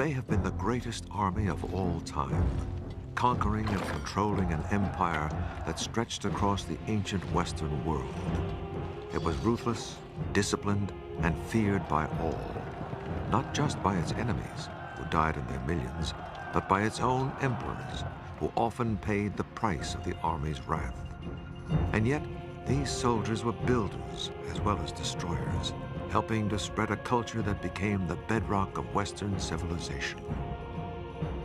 may have been the greatest army of all time, conquering and controlling an empire that stretched across the ancient Western world. It was ruthless, disciplined, and feared by all, not just by its enemies, who died in their millions, but by its own emperors, who often paid the price of the army's wrath. And yet, these soldiers were builders as well as destroyers, helping to spread a culture that became the bedrock of Western civilization.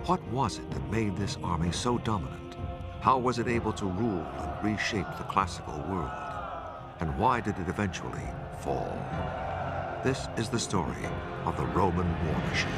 What was it that made this army so dominant? How was it able to rule and reshape the classical world? And why did it eventually fall? This is the story of the Roman war machine.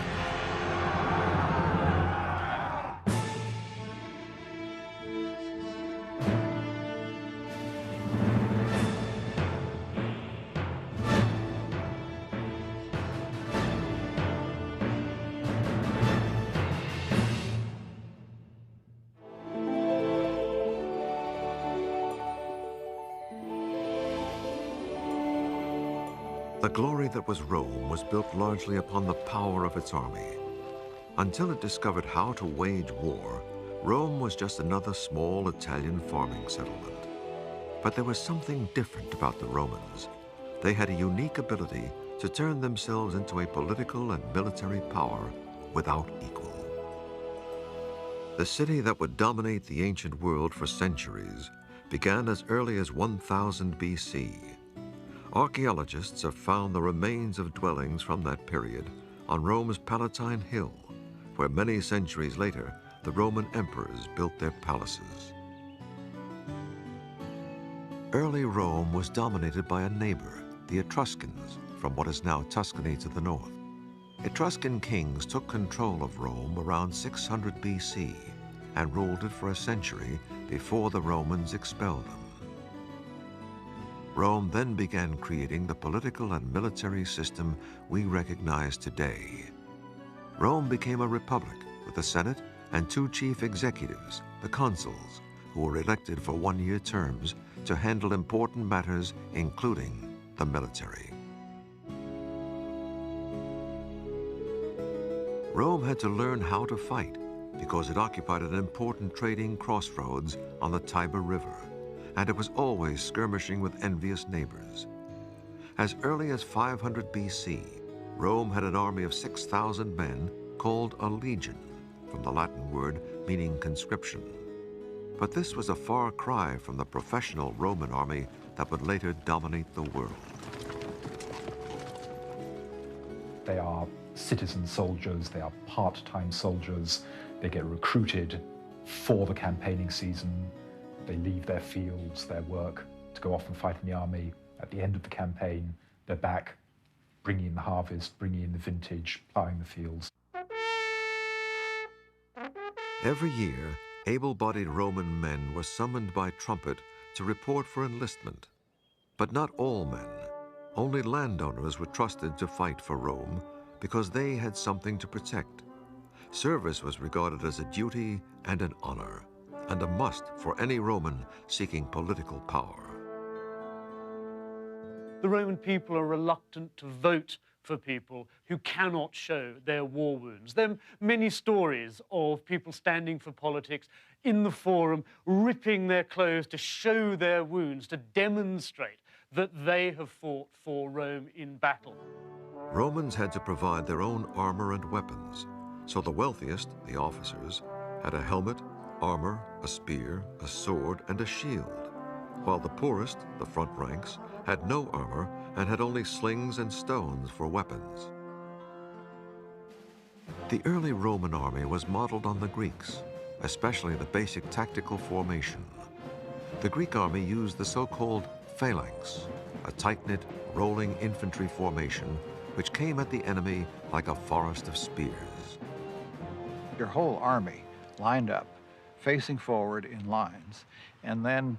The glory that was Rome was built largely upon the power of its army. Until it discovered how to wage war, Rome was just another small Italian farming settlement. But there was something different about the Romans. They had a unique ability to turn themselves into a political and military power without equal. The city that would dominate the ancient world for centuries began as early as 1000 BC. Archaeologists have found the remains of dwellings from that period on Rome's Palatine Hill, where many centuries later, the Roman emperors built their palaces. Early Rome was dominated by a neighbor, the Etruscans, from what is now Tuscany to the north. Etruscan kings took control of Rome around 600 BC and ruled it for a century before the Romans expelled them. Rome then began creating the political and military system we recognize today. Rome became a republic with a Senate and two chief executives, the consuls, who were elected for one-year terms to handle important matters, including the military. Rome had to learn how to fight because it occupied an important trading crossroads on the Tiber River, and it was always skirmishing with envious neighbors. As early as 500 BC, Rome had an army of 6,000 men called a legion, from the Latin word meaning conscription. But this was a far cry from the professional Roman army that would later dominate the world. They are citizen soldiers, they are part-time soldiers, they get recruited for the campaigning season. They leave their fields, their work, to go off and fight in the army. At the end of the campaign, they're back, bringing in the harvest, bringing in the vintage, plowing the fields. Every year, able-bodied Roman men were summoned by trumpet to report for enlistment. But not all men. Only landowners were trusted to fight for Rome because they had something to protect. Service was regarded as a duty and an honor, and a must for any Roman seeking political power. The Roman people are reluctant to vote for people who cannot show their war wounds. There are many stories of people standing for politics in the forum, ripping their clothes to show their wounds, to demonstrate that they have fought for Rome in battle. Romans had to provide their own armor and weapons, so the wealthiest, the officers, had a helmet, armor, a spear, a sword, and a shield, while the poorest, the front ranks, had no armor and had only slings and stones for weapons. The early Roman army was modeled on the Greeks, especially the basic tactical formation. The Greek army used the so-called phalanx, a tight-knit, rolling infantry formation which came at the enemy like a forest of spears. Your whole army lined up, facing forward in lines, and then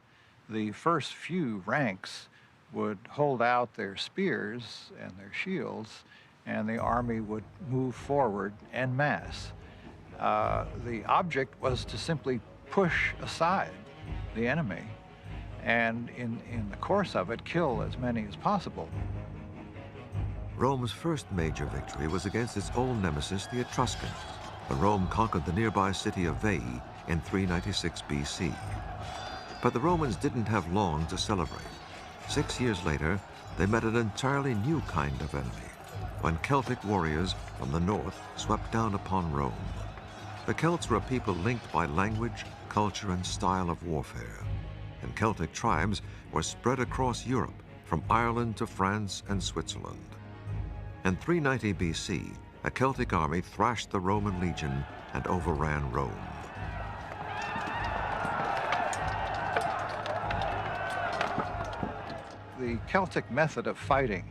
the first few ranks would hold out their spears and their shields, and the army would move forward en masse. The object was to simply push aside the enemy and in the course of it, kill as many as possible. Rome's first major victory was against its old nemesis, the Etruscans, when Rome conquered the nearby city of Veii in 396 BC. But the Romans didn't have long to celebrate. 6 years later, they met an entirely new kind of enemy, when Celtic warriors from the north swept down upon Rome. The Celts were a people linked by language, culture, and style of warfare. And Celtic tribes were spread across Europe, from Ireland to France and Switzerland. In 390 BC, a Celtic army thrashed the Roman legion and overran Rome. The Celtic method of fighting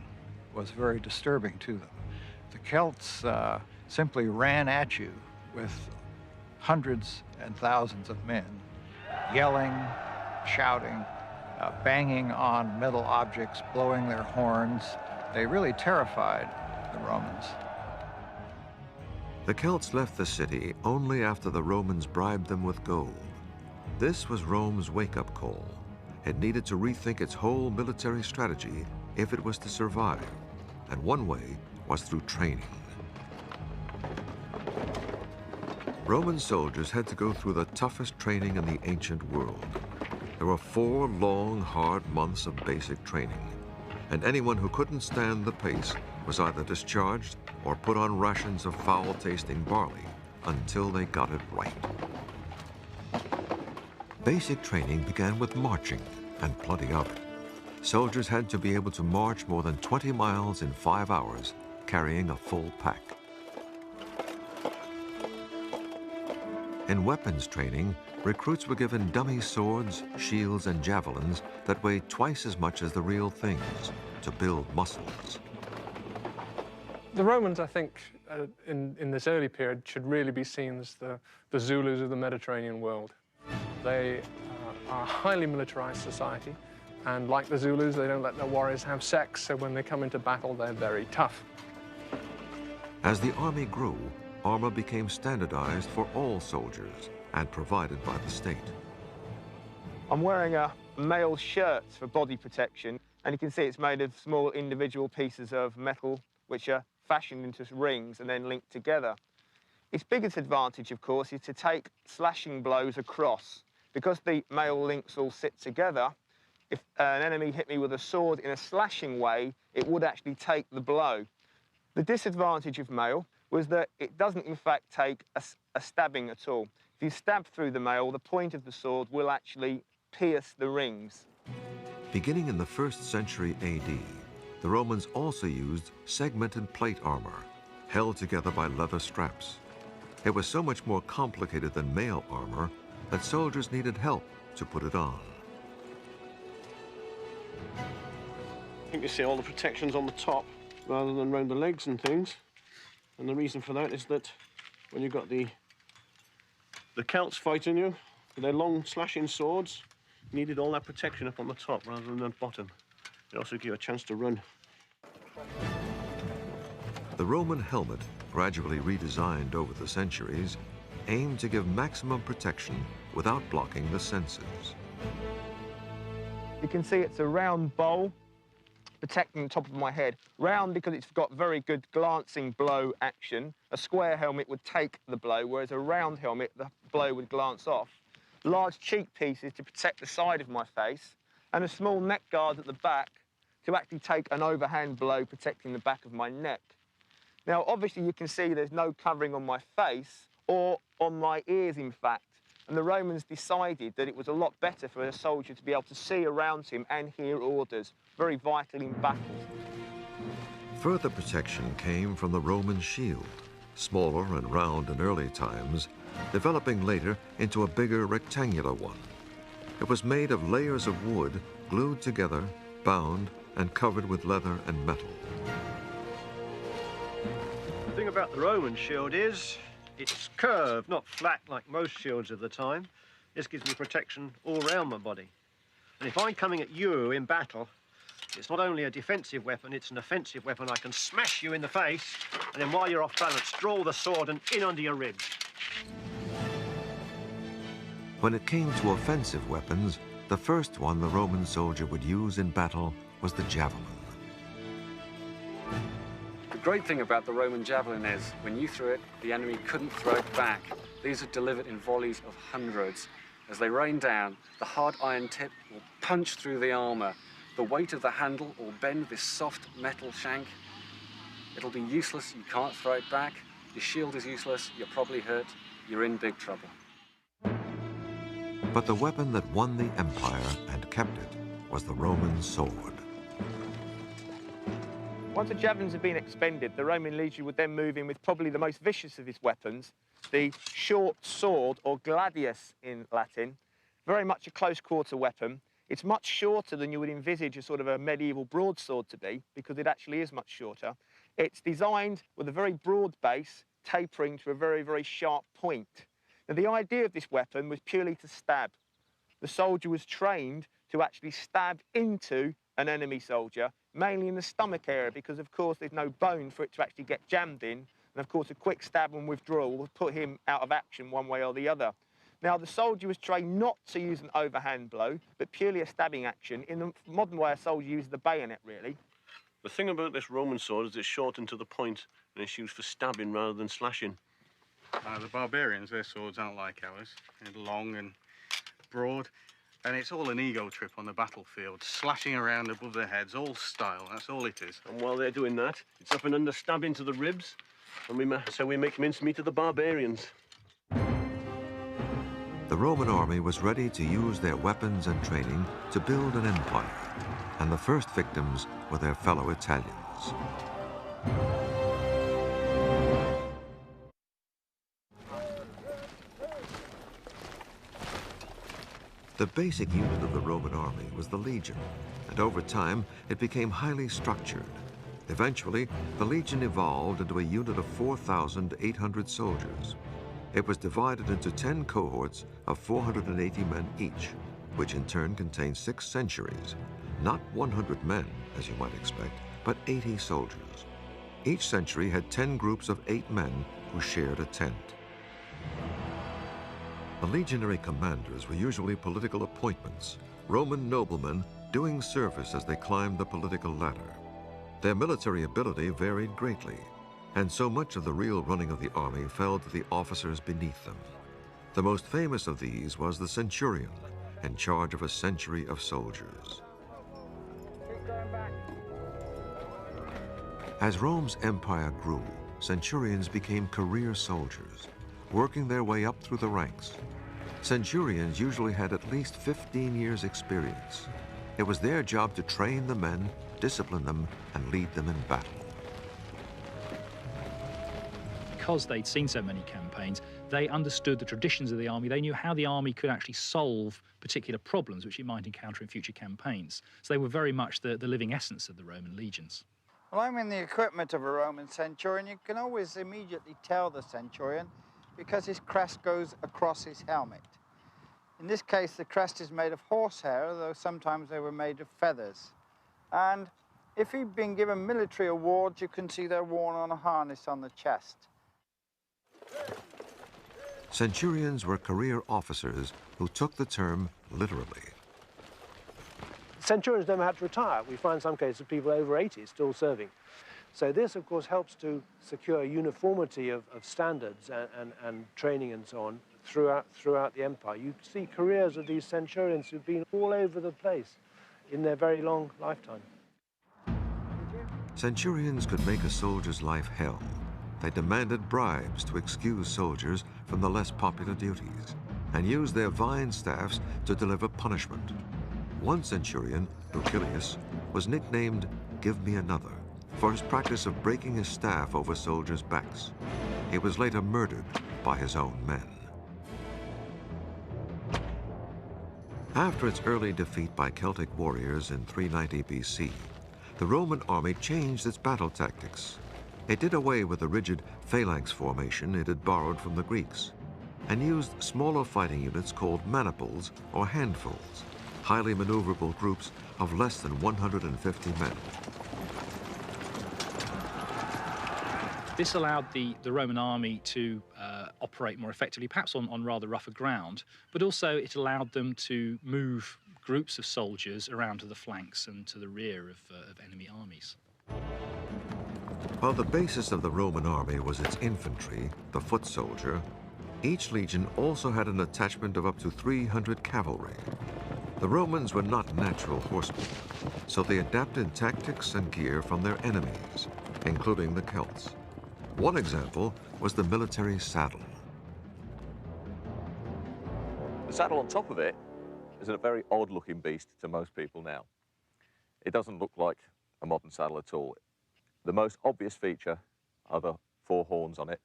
was very disturbing to them. The Celts simply ran at you with hundreds and thousands of men, yelling, shouting, banging on metal objects, blowing their horns. They really terrified the Romans. The Celts left the city only after the Romans bribed them with gold. This was Rome's wake-up call. It needed to rethink its whole military strategy if it was to survive, and one way was through training. Roman soldiers had to go through the toughest training in the ancient world. There were 4 long, hard months of basic training, and anyone who couldn't stand the pace was either discharged or put on rations of foul-tasting barley until they got it right. Basic training began with marching, and plenty of it. Soldiers had to be able to march more than 20 miles in 5 hours, carrying a full pack. In weapons training, recruits were given dummy swords, shields, and javelins that weighed twice as much as the real things to build muscles. The Romans, I think, in this early period, should really be seen as the Zulus of the Mediterranean world. They are a highly militarized society, and like the Zulus, they don't let their warriors have sex, so when they come into battle, they're very tough. As the army grew, armor became standardized for all soldiers and provided by the state. I'm wearing a male shirt for body protection, and you can see it's made of small individual pieces of metal which are fashioned into rings and then linked together. Its biggest advantage, of course, is to take slashing blows across. Because the male links all sit together, if an enemy hit me with a sword in a slashing way, it would actually take the blow. The disadvantage of mail was that it doesn't, in fact, take a stabbing at all. If you stab through the mail, the point of the sword will actually pierce the rings. Beginning in the 1st century AD, the Romans also used segmented plate armor, held together by leather straps. It was so much more complicated than mail armor that soldiers needed help to put it on. You can see all the protections on the top rather than around the legs and things. And the reason for that is that when you've got the Celts fighting you with their long slashing swords, you needed all that protection up on the top rather than the bottom. It also gives you a chance to run. The Roman helmet, gradually redesigned over the centuries, aimed to give maximum protection without blocking the senses. You can see it's a round bowl protecting the top of my head. Round because it's got very good glancing blow action. A square helmet would take the blow, whereas a round helmet, the blow would glance off. Large cheek pieces to protect the side of my face, and a small neck guard at the back to actually take an overhand blow protecting the back of my neck. Now, obviously, you can see there's no covering on my face or on my ears, in fact. And the Romans decided that it was a lot better for a soldier to be able to see around him and hear orders, very vital in battle. Further protection came from the Roman shield, smaller and round in early times, developing later into a bigger rectangular one. It was made of layers of wood glued together, bound, and covered with leather and metal. The thing about the Roman shield is it's curved, not flat like most shields of the time. This gives me protection all around my body. And if I'm coming at you in battle, it's not only a defensive weapon, it's an offensive weapon. I can smash you in the face, and then while you're off balance, draw the sword and in under your ribs. When it came to offensive weapons, the first one the Roman soldier would use in battle was the javelin. great thing about the Roman javelin is, when you threw it, the enemy couldn't throw it back. These are delivered in volleys of hundreds. As they rain down, the hard iron tip will punch through the armor. The weight of the handle will bend this soft metal shank. It'll be useless, you can't throw it back. Your shield is useless, you're probably hurt, you're in big trouble. But the weapon that won the empire and kept it was the Roman sword. Once the javelins had been expended, the Roman legion would then move in with probably the most vicious of his weapons, the short sword, or gladius in Latin. Very much a close-quarter weapon. It's much shorter than you would envisage a sort of a medieval broadsword to be, because it actually is much shorter. It's designed with a very broad base, tapering to a very, very sharp point. Now, the idea of this weapon was purely to stab. The soldier was trained to actually stab into an enemy soldier, mainly in the stomach area, because, of course, there's no bone for it to actually get jammed in. And, of course, a quick stab and withdrawal will put him out of action one way or the other. Now, the soldier was trained not to use an overhand blow, but purely a stabbing action. In the modern way, a soldier uses the bayonet, really. The thing about this Roman sword is it's shortened to the point, and it's used for stabbing rather than slashing. The barbarians, their swords aren't like ours. They're long and broad, and it's all an ego trip on the battlefield, slashing around above their heads, all style, that's all it is. And while they're doing that, it's up and under stabbing to the ribs, and so we make mincemeat of the barbarians. The Roman army was ready to use their weapons and training to build an empire, and the first victims were their fellow Italians. The basic unit of the Roman army was the legion, and over time it became highly structured. Eventually, the legion evolved into a unit of 4,800 soldiers. It was divided into 10 cohorts of 480 men each, which in turn contained 6 centuries. Not 100 men, as you might expect, but 80 soldiers. Each century had 10 groups of 8 men who shared a tent. The legionary commanders were usually political appointments, Roman noblemen doing service as they climbed the political ladder. Their military ability varied greatly, and so much of the real running of the army fell to the officers beneath them. The most famous of these was the centurion, in charge of a century of soldiers. As Rome's empire grew, centurions became career soldiers, working their way up through the ranks. Centurions usually had at least 15 years' experience. It was their job to train the men, discipline them, and lead them in battle. Because they'd seen so many campaigns, they understood the traditions of the army. They knew how the army could actually solve particular problems which it might encounter in future campaigns. So they were very much the living essence of the Roman legions. Well, I'm in the equipment of a Roman centurion. You can always immediately tell the centurion because his crest goes across his helmet. In this case, the crest is made of horsehair, though sometimes they were made of feathers. And if he'd been given military awards, you can see they're worn on a harness on the chest. Centurions were career officers who took the term literally. Centurions never had to retire. We find some cases of people over 80 still serving. So this, of course, helps to secure uniformity of standards and training and so on throughout the empire. You see careers of these centurions who've been all over the place in their very long lifetime. Centurions could make a soldier's life hell. They demanded bribes to excuse soldiers from the less popular duties and used their vine staffs to deliver punishment. One centurion, Lucilius, was nicknamed "Give Me Another" for his practice of breaking his staff over soldiers' backs. He was later murdered by his own men. After its early defeat by Celtic warriors in 390 BC, the Roman army changed its battle tactics. It did away with the rigid phalanx formation it had borrowed from the Greeks and used smaller fighting units called maniples or handfuls, highly maneuverable groups of less than 150 men. This allowed the Roman army to operate more effectively, perhaps on rather rougher ground, but also it allowed them to move groups of soldiers around to the flanks and to the rear of enemy armies. While the basis of the Roman army was its infantry, the foot soldier, each legion also had an attachment of up to 300 cavalry. The Romans were not natural horsemen, so they adapted tactics and gear from their enemies, including the Celts. One example was the military saddle. The saddle on top of it is a very odd-looking beast to most people now. It doesn't look like a modern saddle at all. The most obvious feature are the 4 horns on it,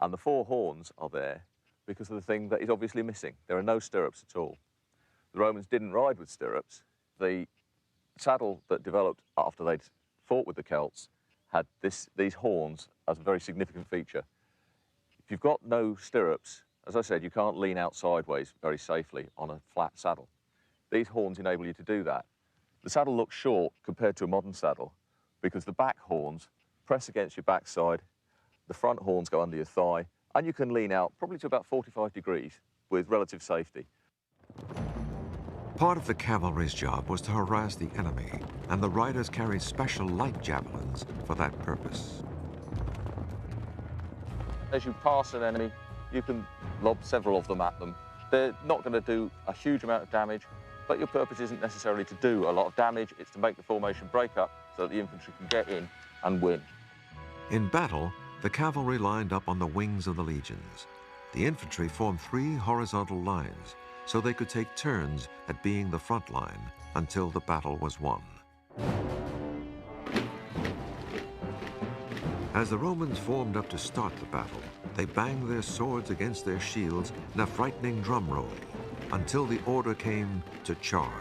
and the 4 horns are there because of the thing that is obviously missing. There are no stirrups at all. The Romans didn't ride with stirrups. The saddle that developed after they'd fought with the Celts had these horns as a very significant feature. If you've got no stirrups, as I said, you can't lean out sideways very safely on a flat saddle. These horns enable you to do that. The saddle looks short compared to a modern saddle because the back horns press against your backside, the front horns go under your thigh, and you can lean out probably to about 45 degrees with relative safety. Part of the cavalry's job was to harass the enemy, and the riders carried special light javelins for that purpose. As you pass an enemy, you can lob several of them at them. They're not going to do a huge amount of damage, but your purpose isn't necessarily to do a lot of damage. It's to make the formation break up so that the infantry can get in and win. In battle, the cavalry lined up on the wings of the legions. The infantry formed 3 horizontal lines, so they could take turns at being the front line until the battle was won. As the Romans formed up to start the battle, they banged their swords against their shields in a frightening drum roll until the order came to charge.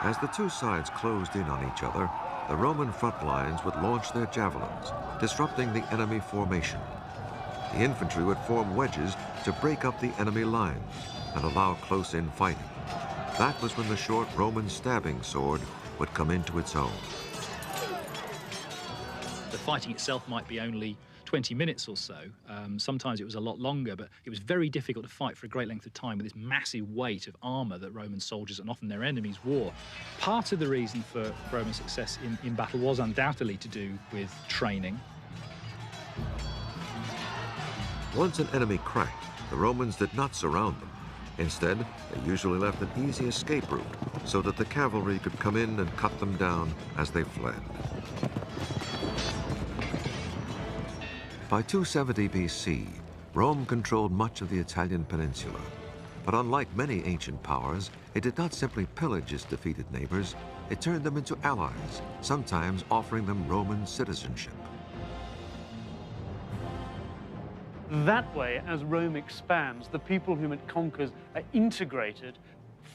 As the 2 sides closed in on each other, the Roman front lines would launch their javelins, disrupting the enemy formation. The infantry would form wedges to break up the enemy lines and allow close-in fighting. That was when the short Roman stabbing sword would come into its own. The fighting itself might be only 20 minutes or so. Sometimes it was a lot longer, but it was very difficult to fight for a great length of time with this massive weight of armour that Roman soldiers and often their enemies wore. Part of the reason for Roman success in battle was undoubtedly to do with training. Once an enemy cracked, the Romans did not surround them. Instead, they usually left an easy escape route so that the cavalry could come in and cut them down as they fled. By 270 BC, Rome controlled much of the Italian peninsula. But unlike many ancient powers, it did not simply pillage its defeated neighbors, it turned them into allies, sometimes offering them Roman citizenship. That way, as Rome expands, the people whom it conquers are integrated,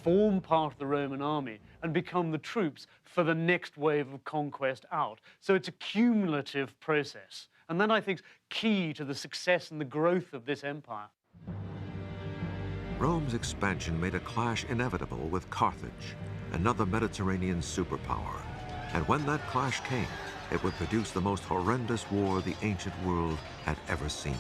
form part of the Roman army, and become the troops for the next wave of conquest out. So it's a cumulative process. And that, I think, is key to the success and the growth of this empire. Rome's expansion made a clash inevitable with Carthage, another Mediterranean superpower. And when that clash came, it would produce the most horrendous war the ancient world had ever seen.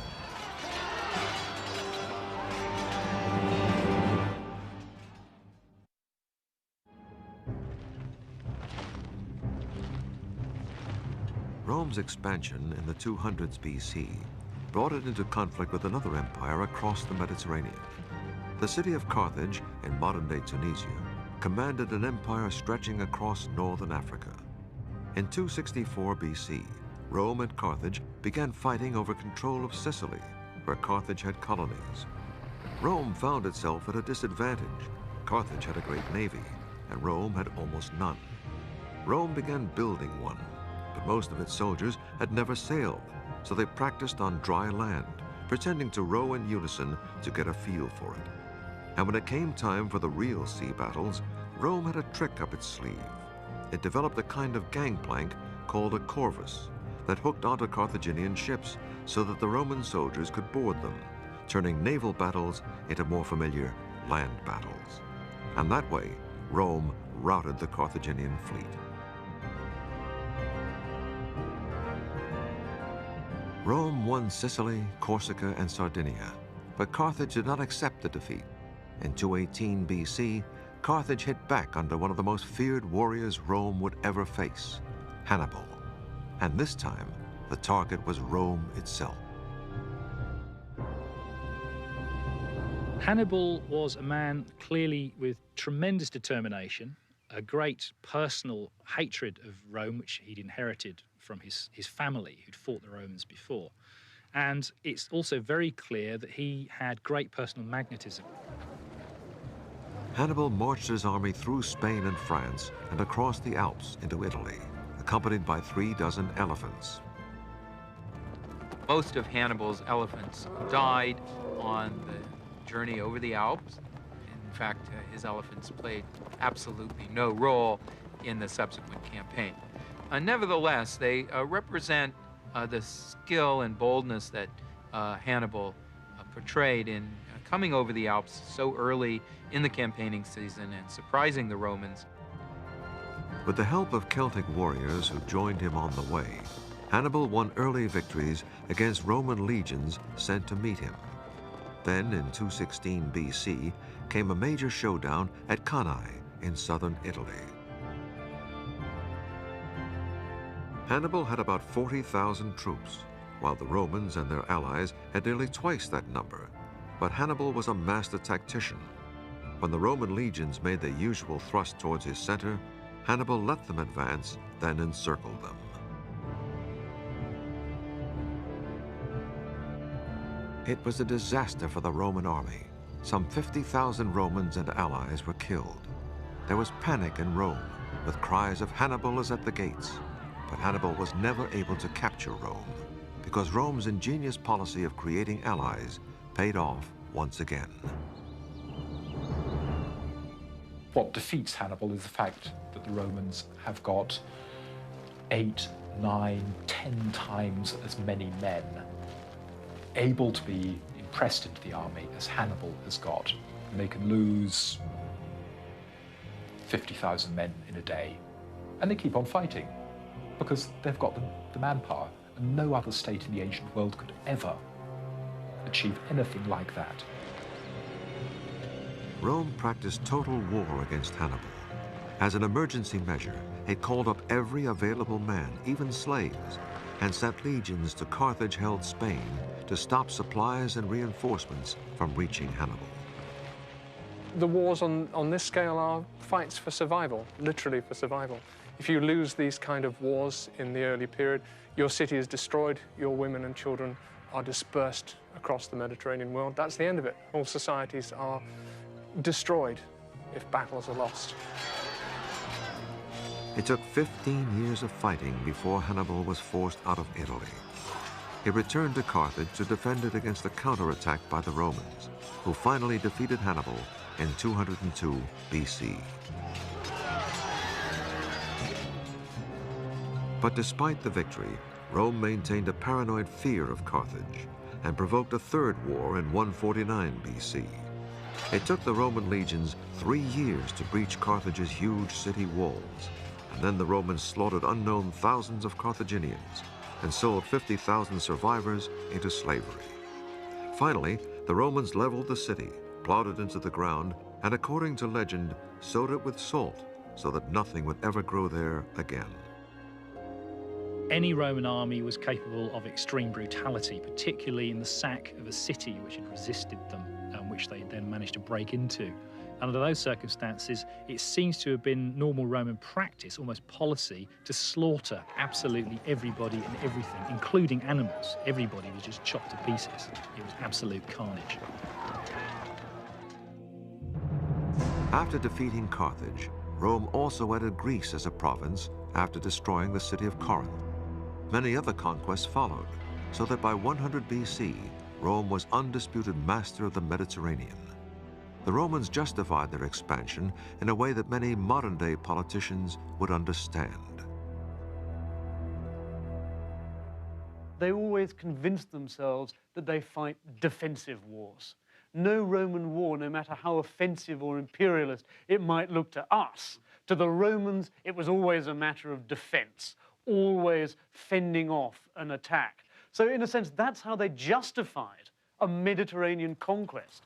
Rome's expansion in the 200s BC brought it into conflict with another empire across the Mediterranean. The city of Carthage, in modern-day Tunisia, commanded an empire stretching across northern Africa. In 264 BC, Rome and Carthage began fighting over control of Sicily, where Carthage had colonies. Rome found itself at a disadvantage. Carthage had a great navy, and Rome had almost none. Rome began building one, but most of its soldiers had never sailed, so they practiced on dry land, pretending to row in unison to get a feel for it. And when it came time for the real sea battles, Rome had a trick up its sleeve. It developed a kind of gangplank called a corvus that hooked onto Carthaginian ships so that the Roman soldiers could board them, turning naval battles into more familiar land battles. And that way, Rome routed the Carthaginian fleet. Rome won Sicily, Corsica, and Sardinia, but Carthage did not accept the defeat. In 218 BC, Carthage hit back under one of the most feared warriors Rome would ever face, Hannibal. And this time, the target was Rome itself. Hannibal was a man clearly with tremendous determination, a great personal hatred of Rome, which he'd inherited from his family who'd fought the Romans before. And it's also very clear that he had great personal magnetism. Hannibal marched his army through Spain and France and across the Alps into Italy, accompanied by 36 elephants. Most of Hannibal's elephants died on the journey over the Alps. In fact, his elephants played absolutely no role in the subsequent campaign. Nevertheless, they represent the skill and boldness that Hannibal portrayed in coming over the Alps so early in the campaigning season and surprising the Romans. With the help of Celtic warriors who joined him on the way, Hannibal won early victories against Roman legions sent to meet him. Then, in 216 BC, came a major showdown at Cannae in southern Italy. Hannibal had about 40,000 troops, while the Romans and their allies had nearly twice that number. But Hannibal was a master tactician. When the Roman legions made their usual thrust towards his center, Hannibal let them advance, then encircled them. It was a disaster for the Roman army. Some 50,000 Romans and allies were killed. There was panic in Rome, with cries of Hannibal is at the gates. But Hannibal was never able to capture Rome, because Rome's ingenious policy of creating allies paid off once again. What defeats Hannibal is the fact that the Romans have got 8, 9, 10 times as many men able to be impressed into the army as Hannibal has got. And they can lose 50,000 men in a day. And they keep on fighting because they've got the manpower. And no other state in the ancient world could ever achieve anything like that. Rome practiced total war against Hannibal. As an emergency measure, it called up every available man, even slaves, and sent legions to Carthage-held Spain to stop supplies and reinforcements from reaching Hannibal. The wars on this scale are fights for survival, literally for survival. If you lose these kind of wars in the early period, your city is destroyed, your women and children are dispersed across the Mediterranean world. That's the end of it. All societies are destroyed if battles are lost. It took 15 years of fighting before Hannibal was forced out of Italy. He returned to Carthage to defend it against a counterattack by the Romans, who finally defeated Hannibal in 202 BC. But despite the victory, Rome maintained a paranoid fear of Carthage and provoked a third war in 149 BC. It took the Roman legions 3 years to breach Carthage's huge city walls, and then the Romans slaughtered unknown thousands of Carthaginians and sold 50,000 survivors into slavery. Finally, the Romans leveled the city, plowed it into the ground, and according to legend, sowed it with salt so that nothing would ever grow there again. Any Roman army was capable of extreme brutality, particularly in the sack of a city which had resisted them, which they then managed to break into. Under those circumstances, it seems to have been normal Roman practice, almost policy, to slaughter absolutely everybody and everything, including animals. Everybody was just chopped to pieces. It was absolute carnage. After defeating Carthage, Rome also added Greece as a province after destroying the city of Corinth. Many other conquests followed, so that by 100 BC, Rome was undisputed master of the Mediterranean. The Romans justified their expansion in a way that many modern-day politicians would understand. They always convinced themselves that they fight defensive wars. No Roman war, no matter how offensive or imperialist it might look to us, to the Romans, it was always a matter of defense, always fending off an attack. So in a sense, that's how they justified a Mediterranean conquest.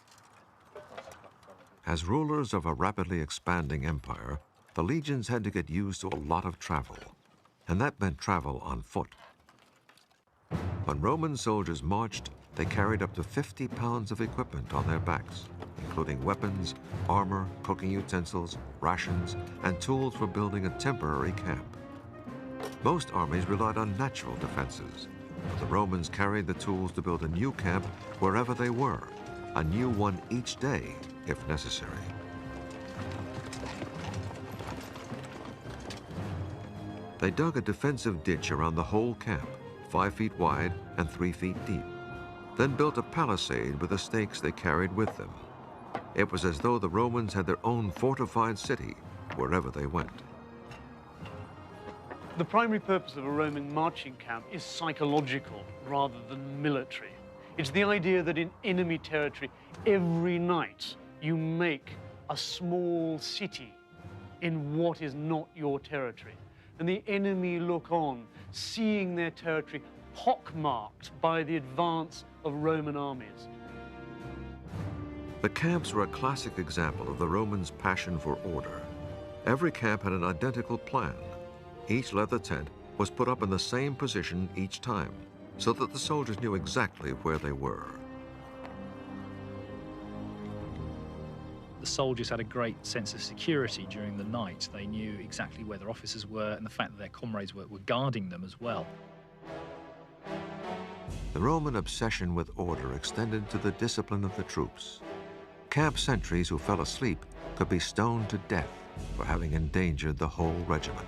As rulers of a rapidly expanding empire, the legions had to get used to a lot of travel, and that meant travel on foot. When Roman soldiers marched, they carried up to 50 pounds of equipment on their backs, including weapons, armor, cooking utensils, rations, and tools for building a temporary camp. Most armies relied on natural defenses, but the Romans carried the tools to build a new camp wherever they were, a new one each day, if necessary. They dug a defensive ditch around the whole camp, 5 feet wide and 3 feet deep, then built a palisade with the stakes they carried with them. It was as though the Romans had their own fortified city wherever they went. The primary purpose of a Roman marching camp is psychological rather than military. It's the idea that in enemy territory, every night you make a small city in what is not your territory. And the enemy look on, seeing their territory pockmarked by the advance of Roman armies. The camps were a classic example of the Romans' passion for order. Every camp had an identical plan. Each leather tent was put up in the same position each time, so that the soldiers knew exactly where they were. The soldiers had a great sense of security during the night. They knew exactly where their officers were, and the fact that their comrades were guarding them as well. The Roman obsession with order extended to the discipline of the troops. Camp sentries who fell asleep could be stoned to death for having endangered the whole regiment.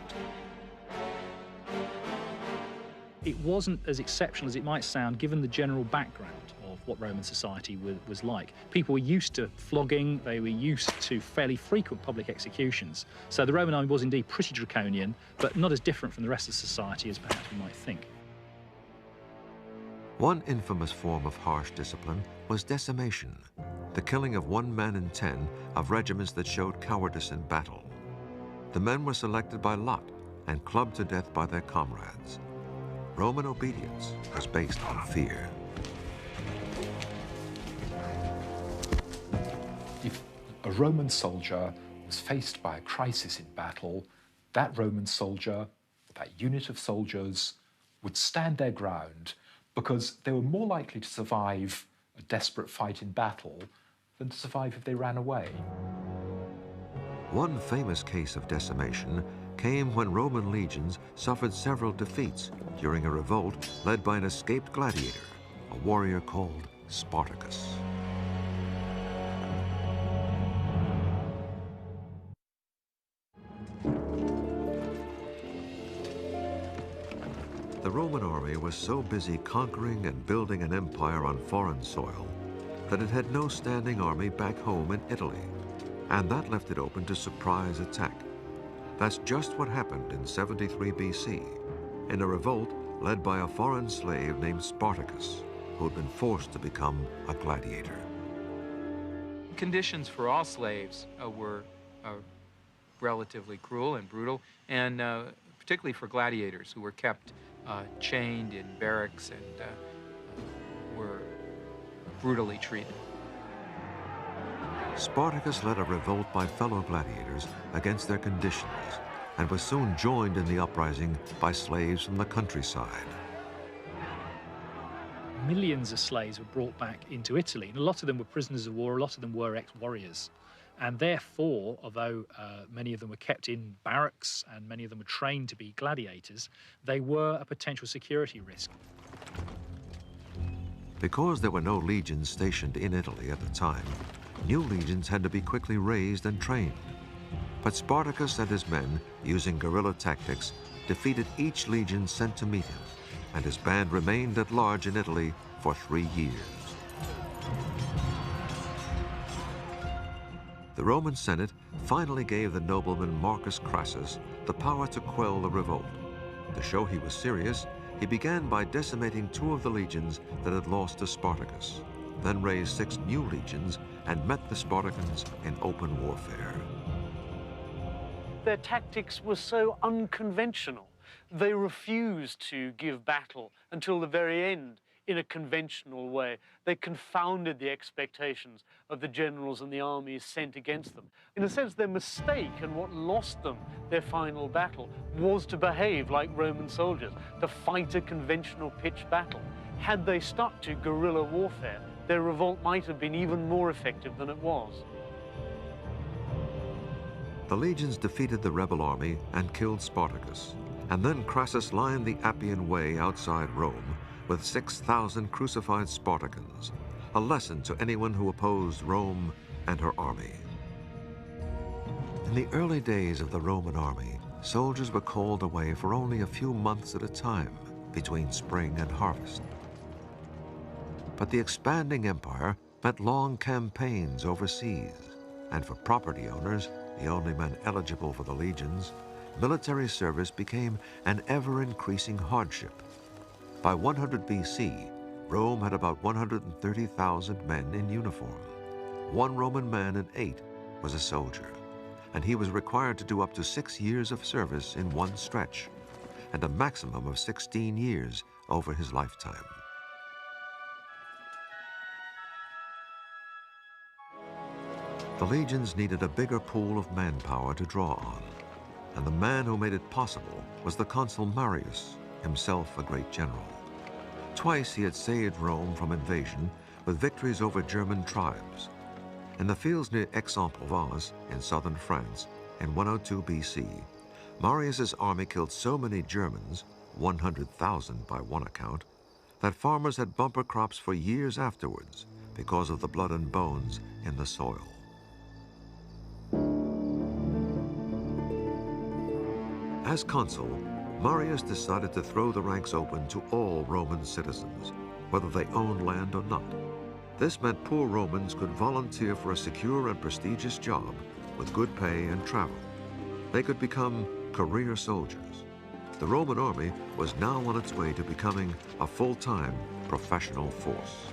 It wasn't as exceptional as it might sound, given the general background of what Roman society was like. People were used to flogging, they were used to fairly frequent public executions. So the Roman army was indeed pretty draconian, but not as different from the rest of society as perhaps we might think. One infamous form of harsh discipline was decimation, the killing of 1 man in 10 of regiments that showed cowardice in battle. The men were selected by lot and clubbed to death by their comrades. Roman obedience was based on fear. If a Roman soldier was faced by a crisis in battle, that Roman soldier, that unit of soldiers, would stand their ground because they were more likely to survive a desperate fight in battle than to survive if they ran away. One famous case of decimation came when Roman legions suffered several defeats during a revolt led by an escaped gladiator, a warrior called Spartacus. The Roman army was so busy conquering and building an empire on foreign soil that it had no standing army back home in Italy, and that left it open to surprise attack. That's just what happened in 73 BC, in a revolt led by a foreign slave named Spartacus, who had been forced to become a gladiator. Conditions for all slaves were relatively cruel and brutal, and particularly for gladiators who were kept chained in barracks and were brutally treated. Spartacus led a revolt by fellow gladiators against their conditions and was soon joined in the uprising by slaves from the countryside. Millions of slaves were brought back into Italy, and a lot of them were prisoners of war, a lot of them were ex-warriors. And therefore, although many of them were kept in barracks and many of them were trained to be gladiators, they were a potential security risk. Because there were no legions stationed in Italy at the time, new legions had to be quickly raised and trained. But Spartacus and his men, using guerrilla tactics, defeated each legion sent to meet him, and his band remained at large in Italy for 3 years. The Roman Senate finally gave the nobleman Marcus Crassus the power to quell the revolt. To show he was serious, he began by decimating 2 of the legions that had lost to Spartacus, then raised 6 new legions and met the Spartans in open warfare. Their tactics were so unconventional. They refused to give battle until the very end in a conventional way. They confounded the expectations of the generals and the armies sent against them. In a sense, their mistake and what lost them their final battle was to behave like Roman soldiers, to fight a conventional pitched battle. Had they stuck to guerrilla warfare, their revolt might have been even more effective than it was. The legions defeated the rebel army and killed Spartacus, and then Crassus lined the Appian Way outside Rome with 6,000 crucified Spartacans, a lesson to anyone who opposed Rome and her army. In the early days of the Roman army, soldiers were called away for only a few months at a time between spring and harvest. But the expanding empire meant long campaigns overseas, and for property owners, the only men eligible for the legions, military service became an ever-increasing hardship. By 100 BC, Rome had about 130,000 men in uniform. One Roman man in 8 was a soldier, and he was required to do up to 6 years of service in one stretch, and a maximum of 16 years over his lifetime. The legions needed a bigger pool of manpower to draw on, and the man who made it possible was the consul Marius, himself a great general. Twice he had saved Rome from invasion with victories over German tribes. In the fields near Aix-en-Provence in southern France in 102 BC, Marius's army killed so many Germans, 100,000 by one account, that farmers had bumper crops for years afterwards because of the blood and bones in the soil. As consul, Marius decided to throw the ranks open to all Roman citizens, whether they owned land or not. This meant poor Romans could volunteer for a secure and prestigious job with good pay and travel. They could become career soldiers. The Roman army was now on its way to becoming a full-time professional force.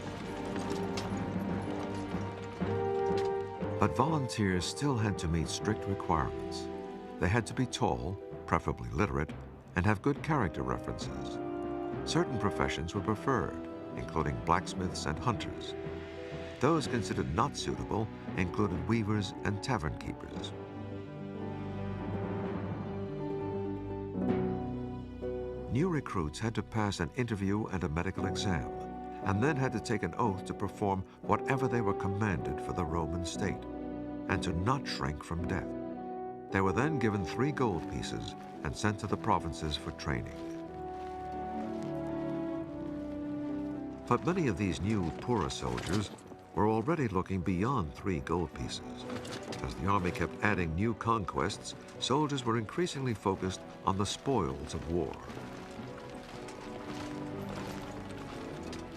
But volunteers still had to meet strict requirements. They had to be tall, preferably literate, and have good character references. Certain professions were preferred, including blacksmiths and hunters. Those considered not suitable included weavers and tavern keepers. New recruits had to pass an interview and a medical exam, and then had to take an oath to perform whatever they were commanded for the Roman state, and to not shrink from death. They were then given 3 gold pieces and sent to the provinces for training. But many of these new, poorer soldiers were already looking beyond 3 gold pieces. As the army kept adding new conquests, soldiers were increasingly focused on the spoils of war.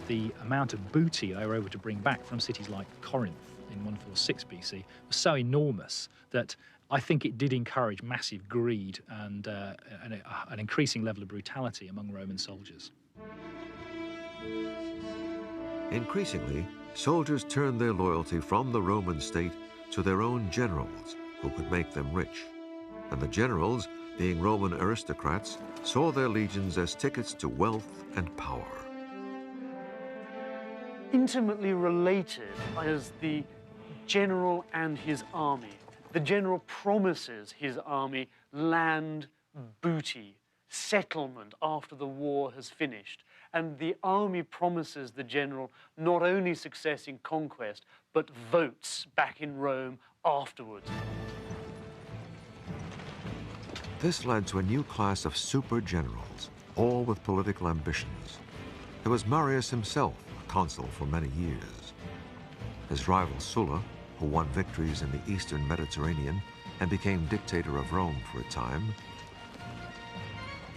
The amount of booty they were able to bring back from cities like Corinth in 146 BC was so enormous that I think it did encourage massive greed and an increasing level of brutality among Roman soldiers. Increasingly, soldiers turned their loyalty from the Roman state to their own generals, who could make them rich. And the generals, being Roman aristocrats, saw their legions as tickets to wealth and power. Intimately related is the general and his army. The general promises his army land, booty, settlement after the war has finished. And the army promises the general not only success in conquest, but votes back in Rome afterwards. This led to a new class of super generals, all with political ambitions. It was Marius himself, a consul for many years. His rival Sulla, who won victories in the eastern Mediterranean and became dictator of Rome for a time.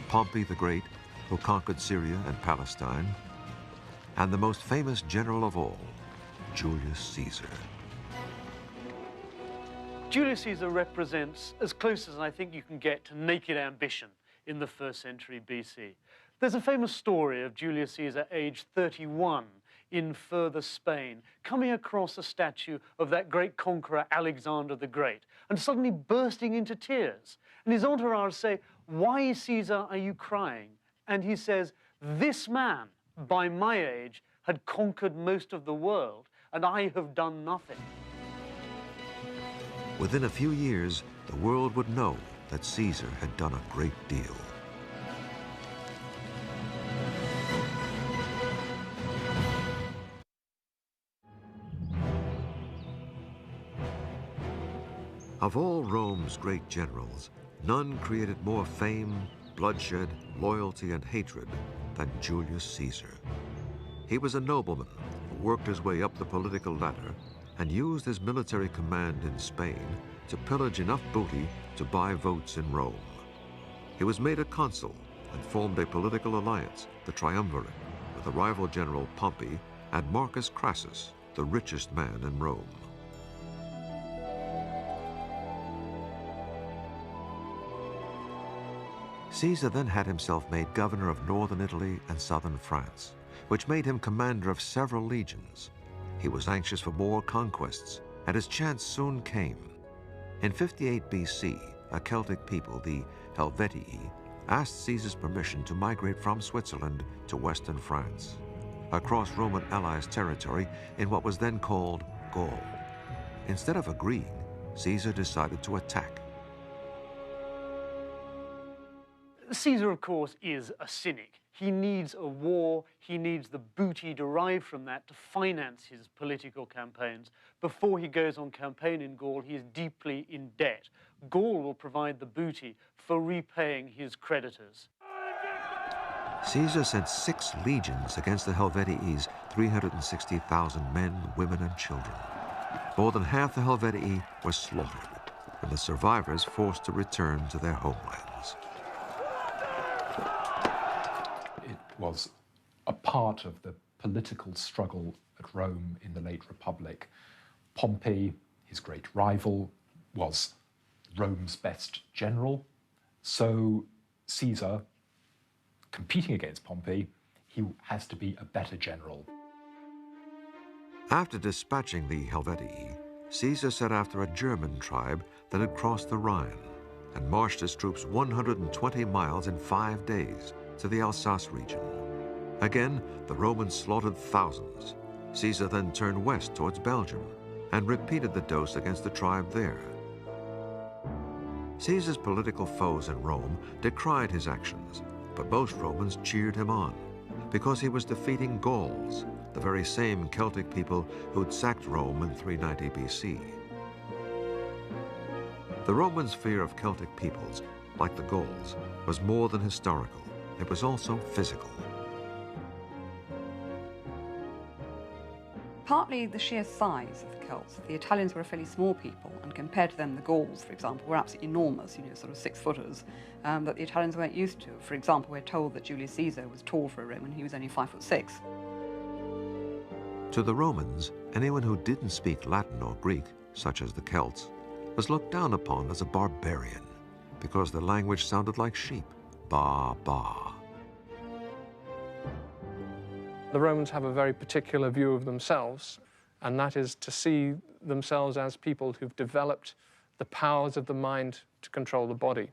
Pompey the Great, who conquered Syria and Palestine. And the most famous general of all, Julius Caesar. Julius Caesar represents as close as I think you can get to naked ambition in the 1st century BC. There's a famous story of Julius Caesar, aged 31, in further Spain, coming across a statue of that great conqueror Alexander the Great, and suddenly bursting into tears. And his entourage say, "Why, Caesar, are you crying?" And he says, "This man, by my age, had conquered most of the world, and I have done nothing. Within a few years, the world would know that Caesar had done a great deal. Of all Rome's great generals, none created more fame, bloodshed, loyalty, and hatred than Julius Caesar. He was a nobleman who worked his way up the political ladder and used his military command in Spain to pillage enough booty to buy votes in Rome. He was made a consul and formed a political alliance, the Triumvirate, with the rival general Pompey and Marcus Crassus, the richest man in Rome. Caesar then had himself made governor of northern Italy and southern France, which made him commander of several legions. He was anxious for more conquests, and his chance soon came. In 58 BC, a Celtic people, the Helvetii, asked Caesar's permission to migrate from Switzerland to western France, across Roman allies' territory in what was then called Gaul. Instead of agreeing, Caesar decided to attack. Caesar, of course, is a cynic. He needs a war, he needs the booty derived from that to finance his political campaigns. Before he goes on campaign in Gaul, he is deeply in debt. Gaul will provide the booty for repaying his creditors. Caesar sent 6 legions against the Helvetii, 360,000 men, women, and children. More than half the Helvetii were slaughtered, and the survivors forced to return to their homelands. It was a part of the political struggle at Rome in the late Republic. Pompey, his great rival, was Rome's best general. So Caesar, competing against Pompey, he has to be a better general. After dispatching the Helvetii, Caesar set after a German tribe that had crossed the Rhine and marched his troops 120 miles in 5 days to the Alsace region. Again, the Romans slaughtered thousands. Caesar then turned west towards Belgium and repeated the dose against the tribe there. Caesar's political foes in Rome decried his actions, but most Romans cheered him on because he was defeating Gauls, the very same Celtic people who'd sacked Rome in 390 BC. The Romans' fear of Celtic peoples, like the Gauls, was more than historical. It was also physical. Partly the sheer size of the Celts. The Italians were a fairly small people, and compared to them, the Gauls, for example, were absolutely enormous, sort of 6-footers, that the Italians weren't used to. For example, we're told that Julius Caesar was tall for a Roman. He was only 5'6". To the Romans, anyone who didn't speak Latin or Greek, such as the Celts, was looked down upon as a barbarian because their language sounded like sheep. Ba, ba. The Romans have a very particular view of themselves, and that is to see themselves as people who've developed the powers of the mind to control the body.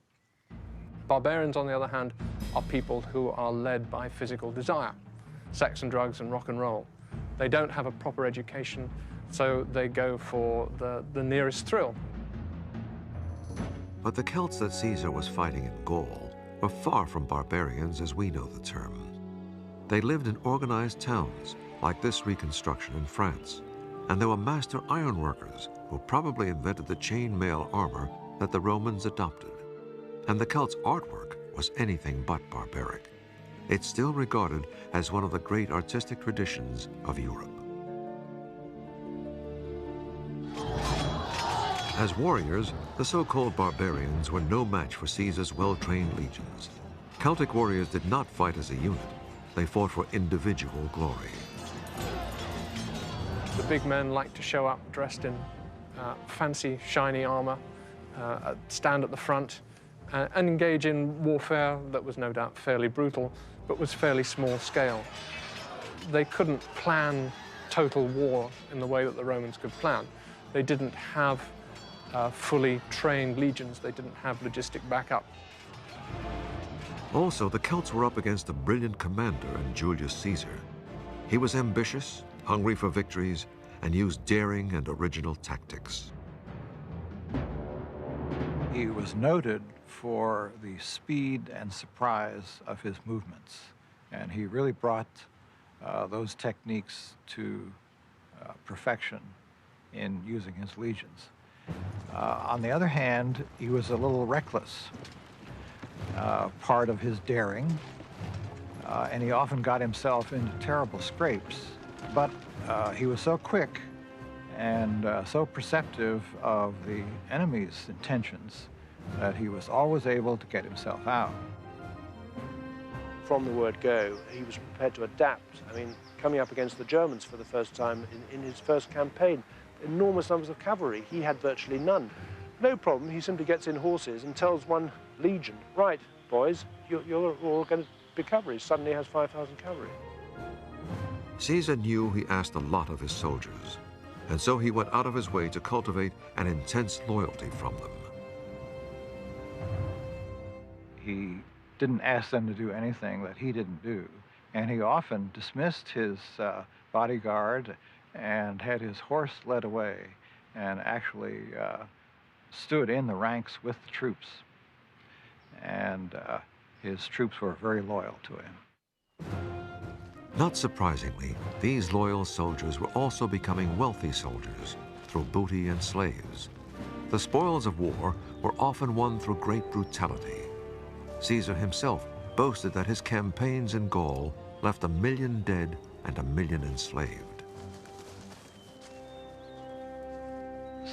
Barbarians, on the other hand, are people who are led by physical desire, sex and drugs and rock and roll. They don't have a proper education, so they go for the nearest thrill. But the Celts that Caesar was fighting in Gaul were far from barbarians as we know the term. They lived in organized towns, like this reconstruction in France, and they were master ironworkers who probably invented the chainmail armor that the Romans adopted. And the Celts' artwork was anything but barbaric. It's still regarded as one of the great artistic traditions of Europe. As warriors, the so-called barbarians were no match for Caesar's well-trained legions. Celtic warriors did not fight as a unit. They fought for individual glory. The big men like to show up dressed in fancy, shiny armor, stand at the front, and engage in warfare that was no doubt fairly brutal, but was fairly small scale. They couldn't plan total war in the way that the Romans could plan. They didn't have fully trained legions. They didn't have logistic backup. Also, the Celts were up against a brilliant commander in Julius Caesar. He was ambitious, hungry for victories, and used daring and original tactics. He was noted for the speed and surprise of his movements, and he really brought those techniques to perfection in using his legions. On the other hand, he was a little reckless. Part of his daring, and he often got himself into terrible scrapes, but he was so quick and so perceptive of the enemy's intentions that he was always able to get himself out. From the word go, he was prepared to adapt. I mean, coming up against the Germans for the first time in his first campaign, enormous numbers of cavalry, he had virtually none. No problem, he simply gets in horses and tells one legion, right, boys, you're all going to be cavalry. Suddenly has 5,000 cavalry. Caesar knew he asked a lot of his soldiers, and so he went out of his way to cultivate an intense loyalty from them. He didn't ask them to do anything that he didn't do, and he often dismissed his bodyguard and had his horse led away and actually stood in the ranks with the troops. And his troops were very loyal to him. Not surprisingly, these loyal soldiers were also becoming wealthy soldiers through booty and slaves. The spoils of war were often won through great brutality. Caesar himself boasted that his campaigns in Gaul left 1 million dead and 1 million enslaved.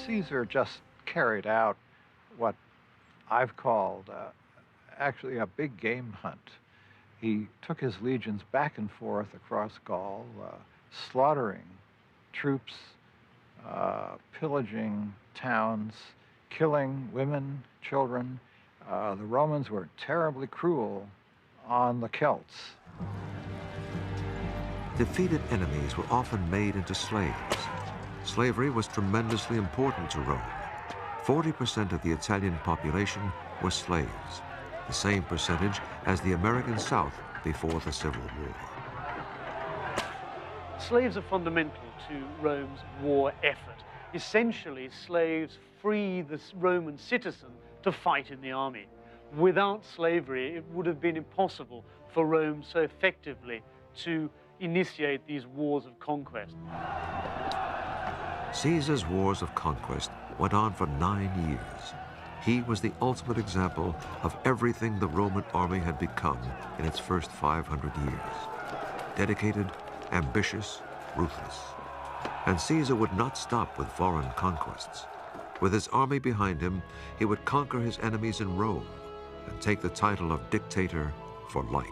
Caesar just carried out what I've called actually a big game hunt. He took his legions back and forth across Gaul, slaughtering troops, pillaging towns, killing women, children. The Romans were terribly cruel on the Celts. Defeated enemies were often made into slaves. Slavery was tremendously important to Rome. 40% of the Italian population were slaves, the same percentage as the American South before the Civil War. Slaves are fundamental to Rome's war effort. Essentially, slaves free the Roman citizen to fight in the army. Without slavery, it would have been impossible for Rome so effectively to initiate these wars of conquest. Caesar's wars of conquest went on for 9 years. He was the ultimate example of everything the Roman army had become in its first 500 years. Dedicated, ambitious, ruthless. And Caesar would not stop with foreign conquests. With his army behind him, he would conquer his enemies in Rome and take the title of dictator for life.